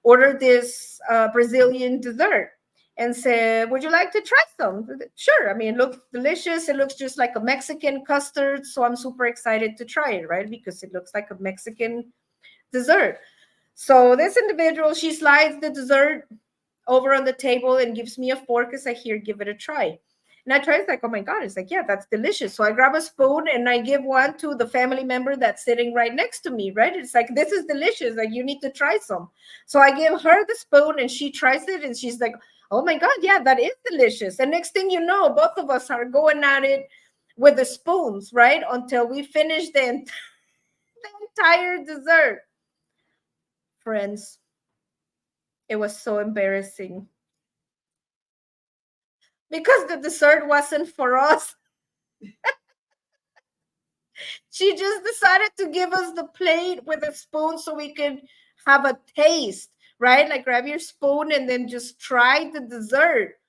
S1: ordered this Brazilian dessert and said, "Would you like to try some?" Sure. I mean, it looks delicious. It looks just like a Mexican custard. So I'm super excited to try it, right? Because it looks like a Mexican dessert. So this individual, she slides the dessert over on the table and gives me a fork as I hear, "Give it a try." And I try, it's like, oh my God, it's like, yeah, that's delicious. So I grab a spoon and I give one to the family member that's sitting right next to me, right? It's like, this is delicious. Like, you need to try some. So I give her the spoon and she tries it and she's like, oh my God, yeah, that is delicious. And next thing you know, both of us are going at it with the spoons, right? Until we finish the entire dessert. Friends, it was so embarrassing because the dessert wasn't for us. She just decided to give us the plate with a spoon so we could have a taste, right? Like grab your spoon and then just try the dessert.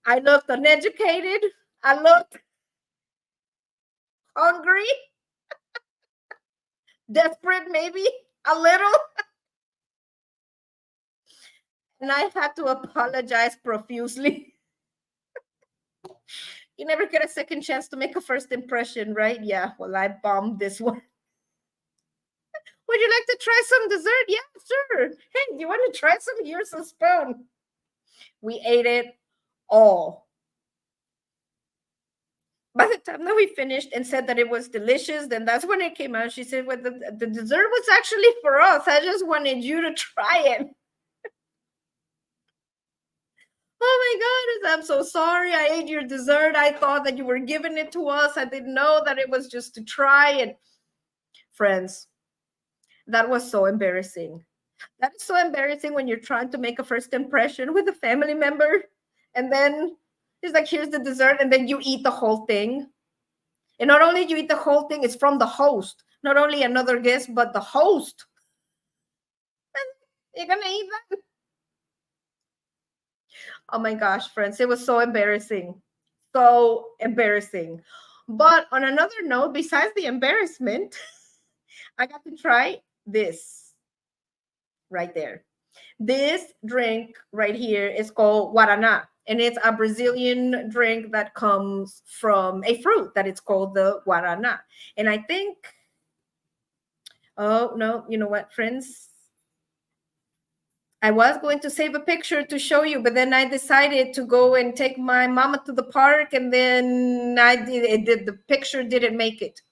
S1: I looked uneducated. I looked hungry, desperate, maybe a little. And I had to apologize profusely. You never get a second chance to make a first impression, right? Yeah, well, I bombed this one. Would you like to try some dessert? Yeah, sure. Hey, do you want to try some? Here's a spoon. We ate it all. By the time that we finished and said that it was delicious, then that's when it came out. She said, well, the dessert was actually for us. I just wanted you to try it. Oh my God, I'm so sorry. I ate your dessert. I thought that you were giving it to us. I didn't know that it was just to try it. Friends, that was so embarrassing. That is so embarrassing when you're trying to make a first impression with a family member. And then it's like, here's the dessert. And then you eat the whole thing. And not only do you eat the whole thing, it's from the host. Not only another guest, but the host. And you're going to eat that? Oh my gosh, friends. It was so embarrassing. So embarrassing. But on another note, besides the embarrassment, I got to try this right there. This drink right here is called Guaraná. And it's a Brazilian drink that comes from a fruit that it's called the Guaraná. And I think, oh no, you know what, friends? I was going to save a picture to show you, but then I decided to go and take my mama to the park, and then the picture didn't make it.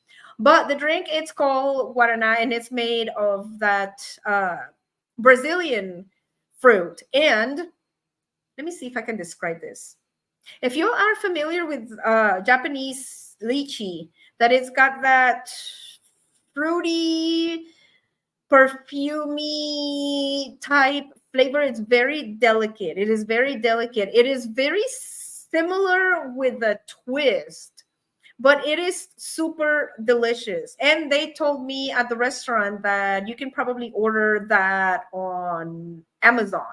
S1: But the drink, it's called Guaraná, and it's made of that Brazilian fruit. And let me see if I can describe this. If you are familiar with Japanese lychee, that it's got that fruity, perfumey type flavor, it's very delicate. It is very delicate. It is very similar with a twist, but it is super delicious. And they told me at the restaurant that you can probably order that on Amazon.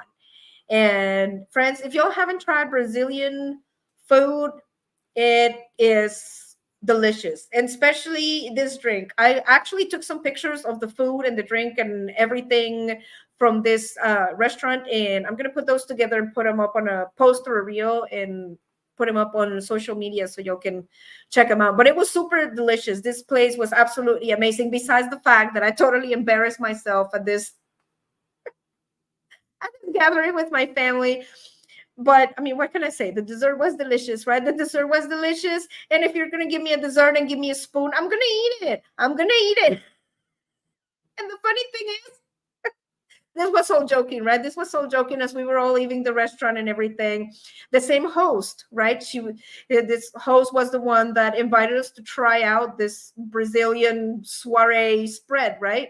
S1: And friends, if y'all haven't tried Brazilian food, it is delicious. And especially this drink. I actually took some pictures of the food and the drink and everything from this restaurant. And I'm going to put those together and put them up on a post or a reel and put them up on social media so y'all can check them out. But it was super delicious. This place was absolutely amazing, besides the fact that I totally embarrassed myself at this gathering with my family. But I mean, what can I say? The dessert was delicious, right? The dessert was delicious. And if you're going to give me a dessert and give me a spoon, I'm going to eat it. I'm going to eat it. And the funny thing is, this was all joking, right? This was all joking as we were all leaving the restaurant and everything. The same host, right? This host was the one that invited us to try out this Brazilian soiree spread, right?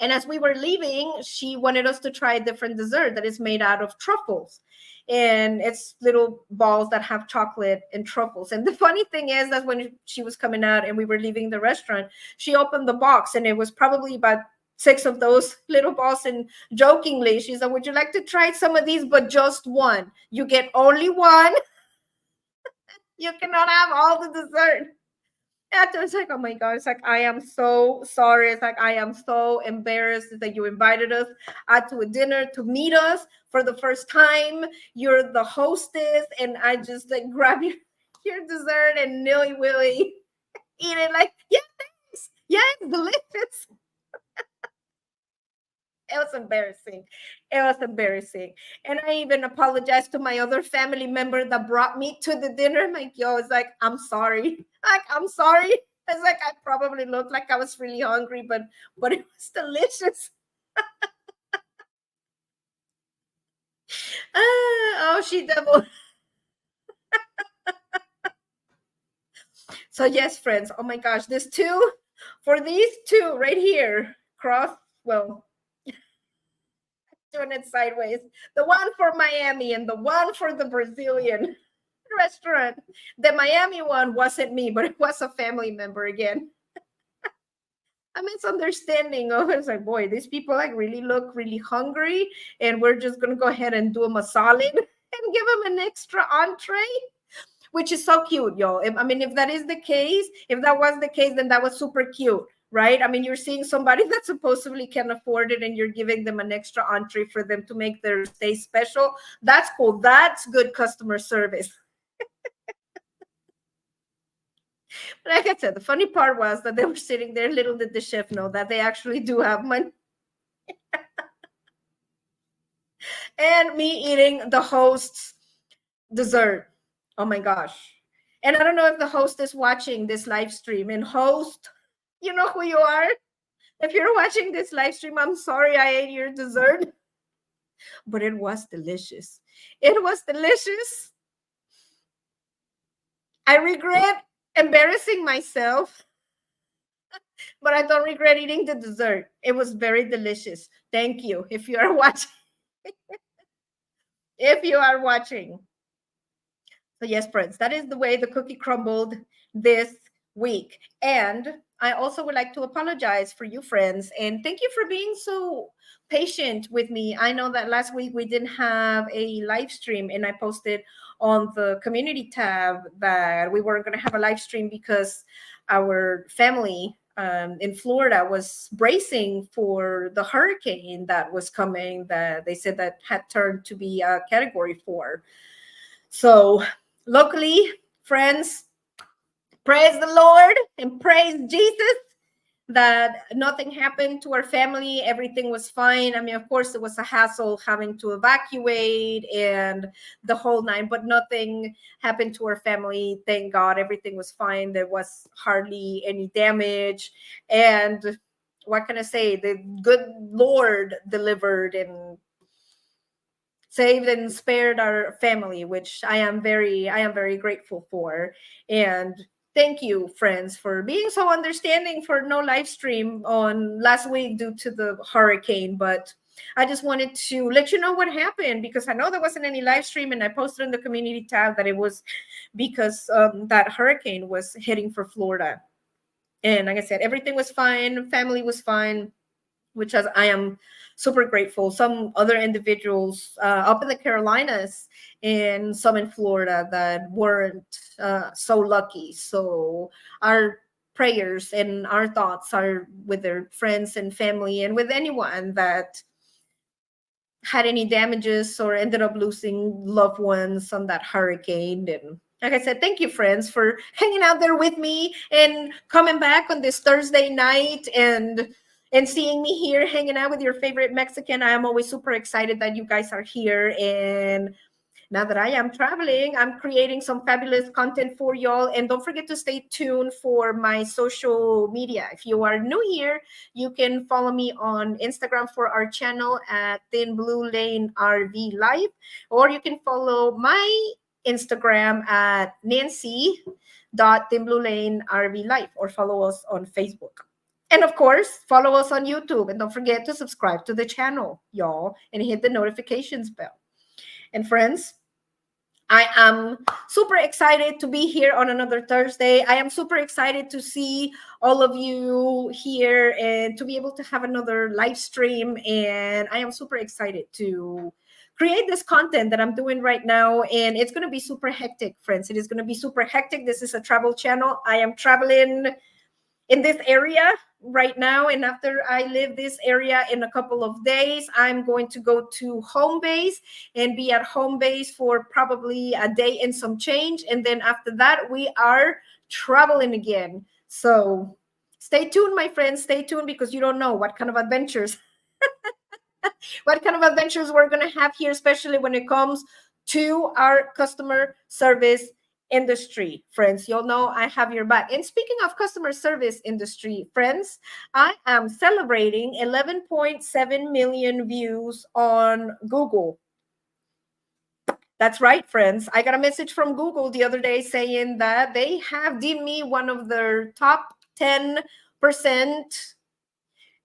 S1: And as we were leaving, she wanted us to try a different dessert that is made out of truffles. And it's little balls that have chocolate and truffles. And the funny thing is that when she was coming out and we were leaving the restaurant, she opened the box and it was probably about six of those little balls. And jokingly, she said, "Would you like to try some of these, but just one? You get only one. You cannot have all the dessert." And I was like, "Oh my God." It's like, "I am so sorry." It's like, "I am so embarrassed that you invited us out to a dinner to meet us for the first time. You're the hostess." And I just like grab your dessert and nilly willy eat it like, "Yeah, thanks. Yeah, it's delicious." It was embarrassing. It was embarrassing. And I even apologized to my other family member that brought me to the dinner. I'm like, "Yo," it's like, "I'm sorry." Like, "I'm sorry." It's like I probably looked like I was really hungry, but it was delicious. Oh, she double. So yes, friends. Oh my gosh, this two for these two right here, cross. Well, doing it sideways. The one for Miami and the one for the Brazilian restaurant. The Miami one wasn't me, but it was a family member again. A misunderstanding of it's like, boy, these people like really look really hungry, and we're just gonna go ahead and do them a solid and give them an extra entree, which is so cute, y'all. I mean, if that is the case, if that was the case, then that was super cute, right? I mean, you're seeing somebody that supposedly can afford it and you're giving them an extra entree for them to make their stay special. That's cool. That's good customer service. Like I said, the funny part was that they were sitting there. Little did the chef know that they actually do have money. And me eating the host's dessert. Oh my gosh. And I don't know if the host is watching this live stream. And host, you know who you are. If you're watching this live stream, I'm sorry I ate your dessert, but it was delicious. It was delicious. I regret embarrassing myself, but I don't regret eating the dessert. It was very delicious. Thank you. If you are watching, if you are watching. So yes, friends, that is the way the cookie crumbled this week. And I also would like to apologize for you, friends, and thank you for being so patient with me. I know that last week we didn't have a live stream, and I posted on the community tab that we weren't going to have a live stream because our family in Florida was bracing for the hurricane that was coming, that they said that had turned to be a category 4. So luckily, friends, praise the Lord and praise Jesus that nothing happened to our family. Everything was fine. I mean, of course, it was a hassle having to evacuate and the whole nine, but nothing happened to our family. Thank God, everything was fine. There was hardly any damage. And what can I say? The good Lord delivered and saved and spared our family, which I am very grateful for. And thank you, friends, for being so understanding for no live stream on last week due to the hurricane. But I just wanted to let you know what happened, because I know there wasn't any live stream, and I posted in the community tab that it was because that hurricane was heading for Florida. And like I said, everything was fine, family was fine, which I am super grateful. Some other individuals up in the Carolinas and some in Florida that weren't so lucky. So our prayers and our thoughts are with their friends and family and with anyone that had any damages or ended up losing loved ones on that hurricane. And like I said, thank you, friends, for hanging out there with me and coming back on this Thursday night and seeing me here hanging out with your favorite Mexican. I am always super excited that you guys are here. And now that I am traveling, I'm creating some fabulous content for y'all. And don't forget to stay tuned for my social media. If you are new here, you can follow me on Instagram for our channel at Thin Blue Lane RV Life, or you can follow my Instagram at Nancy.thinbluelane RV Life, or follow us on Facebook. And of course, follow us on YouTube. And don't forget to subscribe to the channel, y'all, and hit the notifications bell. And friends, I am super excited to be here on another Thursday. I am super excited to see all of you here and to be able to have another live stream. And I am super excited to create this content that I'm doing right now. And it's going to be super hectic, friends. It is going to be super hectic. This is a travel channel. I am traveling in this area right now, and after I leave this area in a couple of days, I'm going to go to home base and be at home base for probably a day and some change, and then after that we are traveling again. So stay tuned, my friends, stay tuned, because you don't know what kind of adventures we're going to have here, especially when it comes to our customer service industry. Friends, you'll know I have your back. And speaking of customer service industry, friends, I am celebrating 11.7 million views on Google. That's right, friends. I got a message from Google the other day saying that they have deemed me one of their top 10%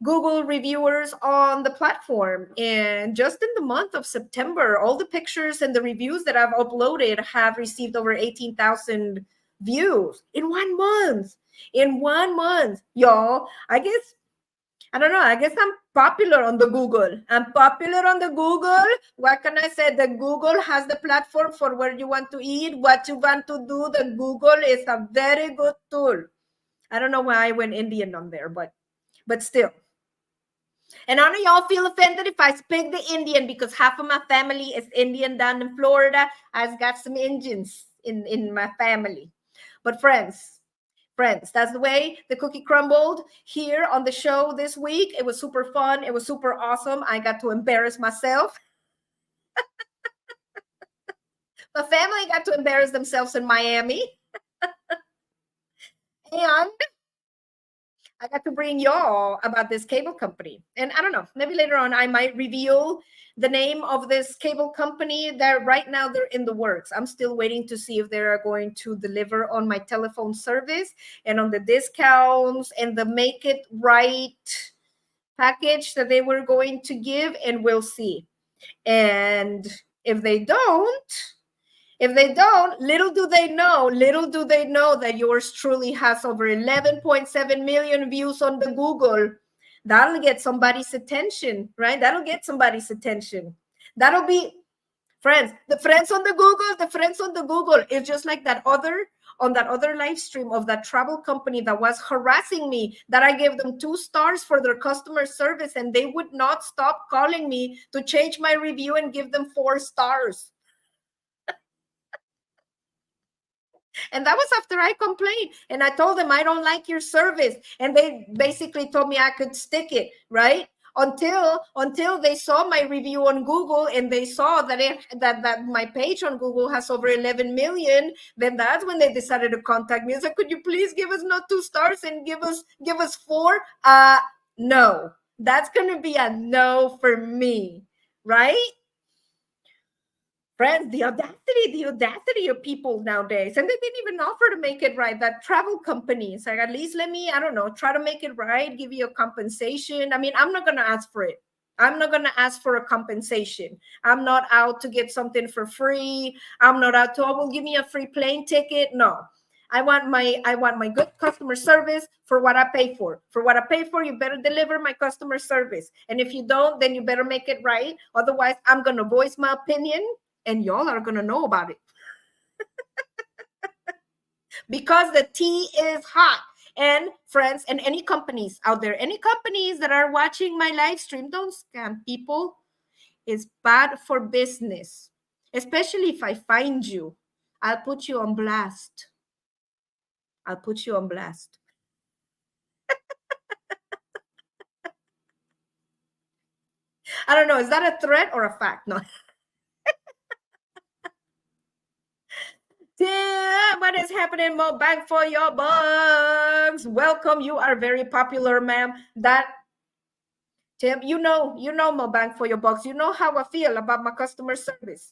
S1: Google reviewers on the platform. And just in the month of September, all the pictures and the reviews that I've uploaded have received over 18,000 views in 1 month. In 1 month, y'all. I don't know. I guess I'm popular on the Google. I'm popular on the Google. What can I say? The Google has the platform for where you want to eat, what you want to do. The Google is a very good tool. I don't know why I went Indian on there, but still. And I know y'all feel offended if I speak the Indian, because half of my family is Indian down in Florida. I've got some Indians in my family. But friends, that's the way the cookie crumbled here on the show this week. It was super fun. It was super awesome. I got to embarrass myself. My family got to embarrass themselves in Miami. And I got to bring y'all about this cable company. And I don't know, maybe later on I might reveal the name of this cable company that right now they're in the works. I'm still waiting to see if they are going to deliver on my telephone service and on the discounts and the make it right package that they were going to give, and we'll see. And if they don't, little do they know that yours truly has over 11.7 million views on the Google. That'll get somebody's attention, right? That'll get somebody's attention. That'll be, friends, the friends on the Google is just like that other live stream of that travel company that was harassing me, that I gave them 2 stars for their customer service, and they would not stop calling me to change my review and give them 4 stars. And that was after I complained and I told them I don't like your service. And they basically told me I could stick it, right? Until they saw my review on Google and they saw that my page on Google has over 11 million, then that's when they decided to contact me. I said, could you please give us not 2 stars and give us 4? No. That's going to be a no for me, right? Friends, the audacity of people nowadays. And they didn't even offer to make it right. That travel companies, like, at least let me, I don't know, try to make it right, give you a compensation. I mean, I'm not going to ask for it. I'm not going to ask for a compensation. I'm not out to get something for free. I'm not out to, oh, well, give me a free plane ticket. No. I want my good customer service for what I pay for. For what I pay for, you better deliver my customer service. And if you don't, then you better make it right. Otherwise, I'm going to voice my opinion and y'all are going to know about it. Because the tea is hot. And friends, and any companies out there, any companies that are watching my live stream, don't scam people. It's bad for business. Especially if I find you. I'll put you on blast. I don't know. Is that a threat or a fact? No. Tim, what is happening? More bang for your bucks. Welcome. You are very popular, ma'am. Tim, you know more bang for your bucks. You know how I feel about my customer service.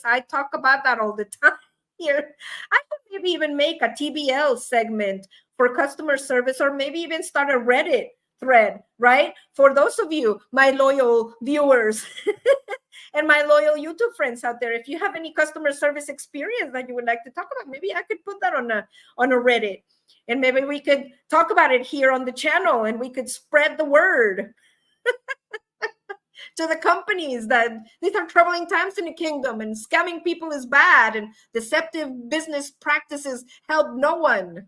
S1: I talk about that all the time here. I could maybe even make a TBL segment for customer service, or maybe even start a Reddit thread, right? For those of you, my loyal viewers and my loyal YouTube friends out there, if you have any customer service experience that you would like to talk about, maybe I could put that on a Reddit, and maybe we could talk about it here on the channel, and we could spread the word to the companies that these are troubling times in the kingdom, and scamming people is bad, and deceptive business practices help no one.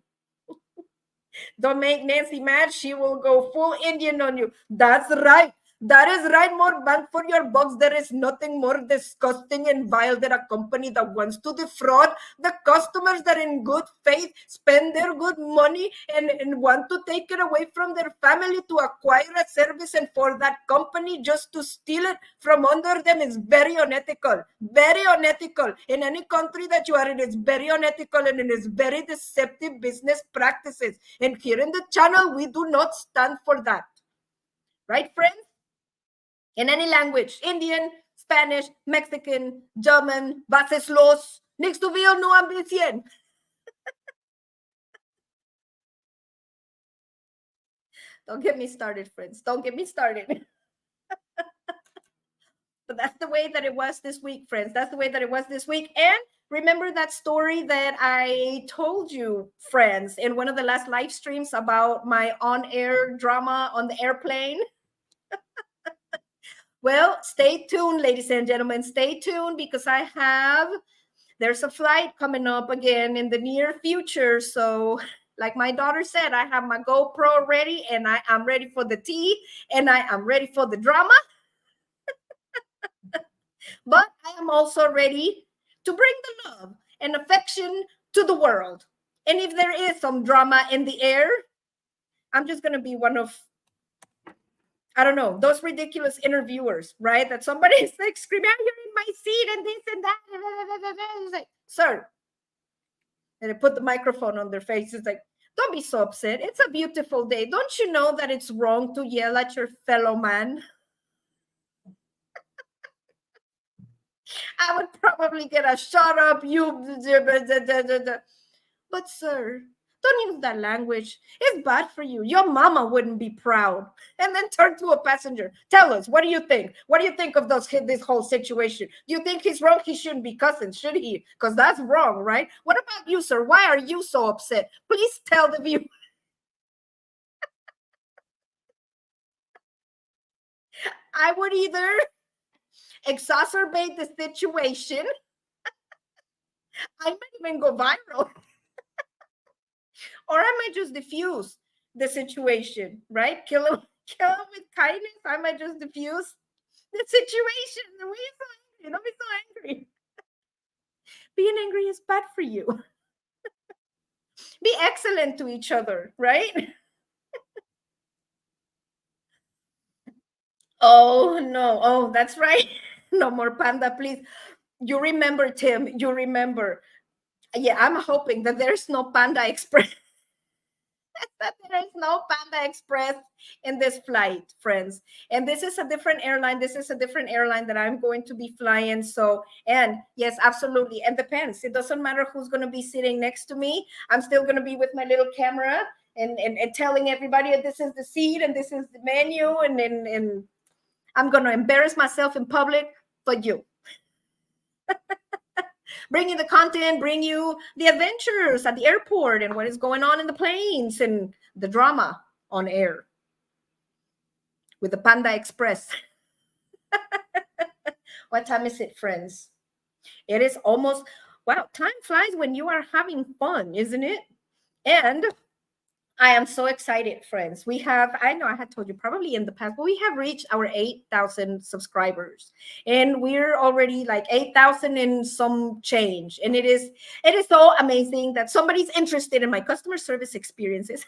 S1: Don't make Nancy mad. She will go full Indian on you. That's right. That is right. More bang for your bucks. There is nothing more disgusting and vile than a company that wants to defraud the customers that in good faith spend their good money and want to take it away from their family to acquire a service, and for that company just to steal it from under them is very unethical. Very unethical. In any country that you are in, it's very unethical, and it is very deceptive business practices. And here in the channel, we do not stand for that. Right, friends? In any language, Indian, Spanish, Mexican, German, bases los, nichts tu will, no ambition. Don't get me started, friends. Don't get me started. But that's the way that it was this week, friends. That's the way that it was this week. And remember that story that I told you, friends, in one of the last live streams about my on-air drama on the airplane? Well, stay tuned, ladies and gentlemen. Stay tuned, because there's a flight coming up again in the near future. So, like my daughter said, I have my GoPro ready, and I am ready for the tea, and I am ready for the drama. But I am also ready to bring the love and affection to the world. And if there is some drama in the air, I'm just going to be one of, I don't know, those ridiculous interviewers, right? That somebody is like screaming, "You're in my seat," and this and that. It's like, sir. And I put the microphone on their face. It's like, don't be so upset. It's a beautiful day. Don't you know that it's wrong to yell at your fellow man? I would probably get a shut up, you. But, sir, don't use that language. It's bad for you. Your mama wouldn't be proud. And then turn to a passenger. Tell us, what do you think? What do you think of this whole situation? Do you think he's wrong? He shouldn't be cussing, should he? Because that's wrong, right? What about you, sir? Why are you so upset? Please tell the viewer. I would either exacerbate the situation, I might even go viral, or I might just diffuse the situation, right? Kill him with kindness. I might just diffuse the situation. Don't be so angry. Don't be so angry. Being angry is bad for you. Be excellent to each other, right? Oh no. Oh, that's right. No more panda, please. You remember, Tim. You remember. Yeah, I'm hoping that there's no Panda Express. That there is no Panda Express in this flight, friends. And this is a different airline. This is a different airline that I'm going to be flying. So, and yes, absolutely. And depends. It doesn't matter who's going to be sitting next to me. I'm still going to be with my little camera and telling everybody this is the seat and this is the menu. And I'm going to embarrass myself in public for you. Bring you the content, bring you the adventures at the airport and what is going on in the planes and the drama on air with the Panda Express. What time is it, friends? It is almost, wow, time flies when you are having fun, isn't it? And I am so excited, friends. We have, I know I had told you probably in the past, but we have reached our 8,000 subscribers. And we're already like 8,000 and some change. And it is so amazing that somebody's interested in my customer service experiences.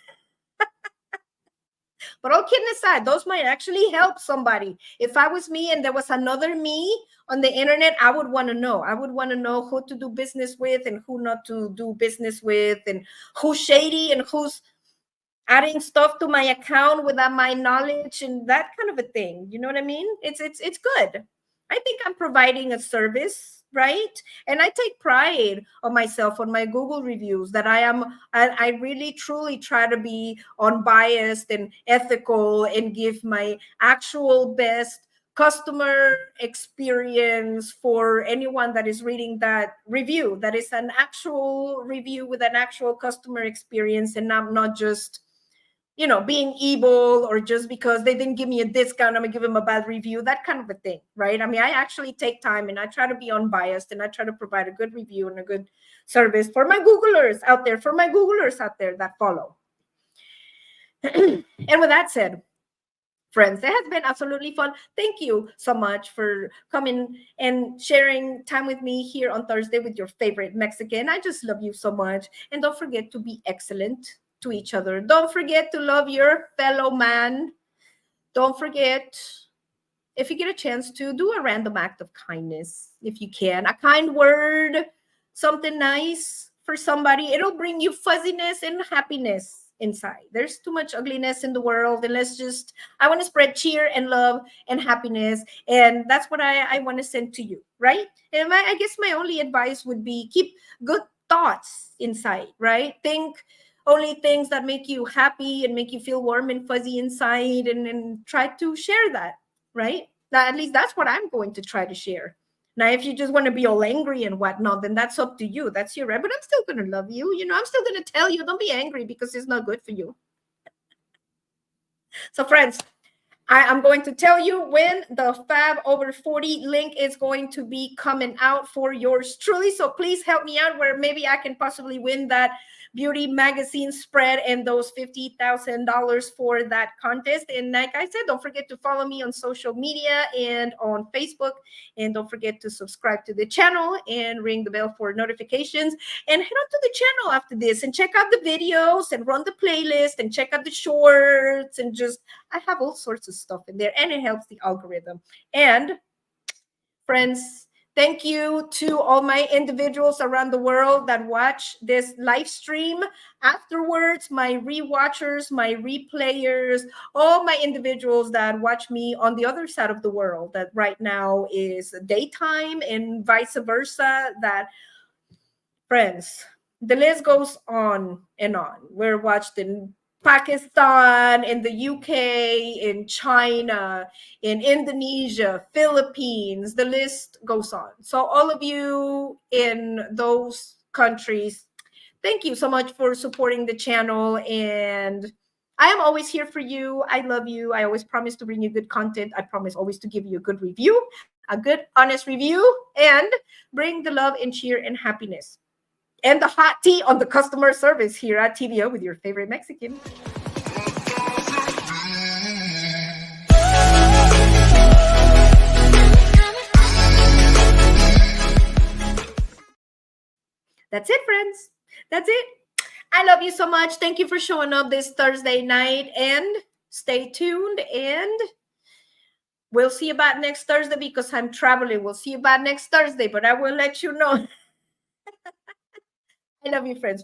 S1: But all kidding aside, those might actually help somebody. If I was me and there was another me on the internet, I would want to know. I would want to know who to do business with and who not to do business with, and who's shady and who's adding stuff to my account without my knowledge and that kind of a thing. You know what I mean? It's good. I think I'm providing a service right? And I take pride on myself, on my Google reviews, that I really truly try to be unbiased and ethical and give my actual best customer experience for anyone that is reading that review, that is an actual review with an actual customer experience, and not just being evil, or just because they didn't give me a discount, I'm gonna give them a bad review, that kind of a thing, right? I mean, I actually take time and I try to be unbiased and I try to provide a good review and a good service for my Googlers out there, that follow. And with that said, friends, it has been absolutely fun. Thank you so much for coming and sharing time with me here on Thursday with your favorite Mexican. I just love you so much. And don't forget to be excellent to each other. Don't forget to love your fellow man. Don't forget, if you get a chance, to do a random act of kindness, if you can. A kind word, something nice for somebody. It'll bring you fuzziness and happiness inside. There's too much ugliness in the world, and I want to spread cheer and love and happiness, and that's what I want to send to you, right? And I guess my only advice would be, keep good thoughts inside, right? Think only things that make you happy and make you feel warm and fuzzy inside, and try to share that, right? Now, at least that's what I'm going to try to share. Now, if you just want to be all angry and whatnot, then that's up to you. That's your right. But I'm still going to love you. I'm still going to tell you, don't be angry, because it's not good for you. So, friends, I am going to tell you when the Fab Over 40 link is going to be coming out for yours truly. So please help me out, where maybe I can possibly win that beauty magazine spread and those $50,000 for that contest. And like I said, don't forget to follow me on social media and on Facebook. And don't forget to subscribe to the channel and ring the bell for notifications. And head on to the channel after this and check out the videos and run the playlist and check out the shorts, and just, I have all sorts of stuff in there, and it helps the algorithm. And friends, thank you to all my individuals around the world that watch this live stream afterwards, my rewatchers, my replayers, all my individuals that watch me on the other side of the world, that right now is daytime and vice versa. That, friends, the list goes on and on. We're watched in Pakistan, in the UK, in China, in Indonesia, Philippines, the list goes on. So all of you in those countries, thank you so much for supporting the channel. And I am always here for you. I love you. I always promise to bring you good content. I promise always to give you a good review, a good, honest review, and bring the love and cheer and happiness and the hot tea on the customer service here at TVO with your favorite Mexican. That's it, friends. That's it. I love you so much. Thank you for showing up this Thursday night, and stay tuned, and we'll see you about next Thursday, because I'm traveling. We'll see you about next Thursday, but I will let you know. I love you, friends.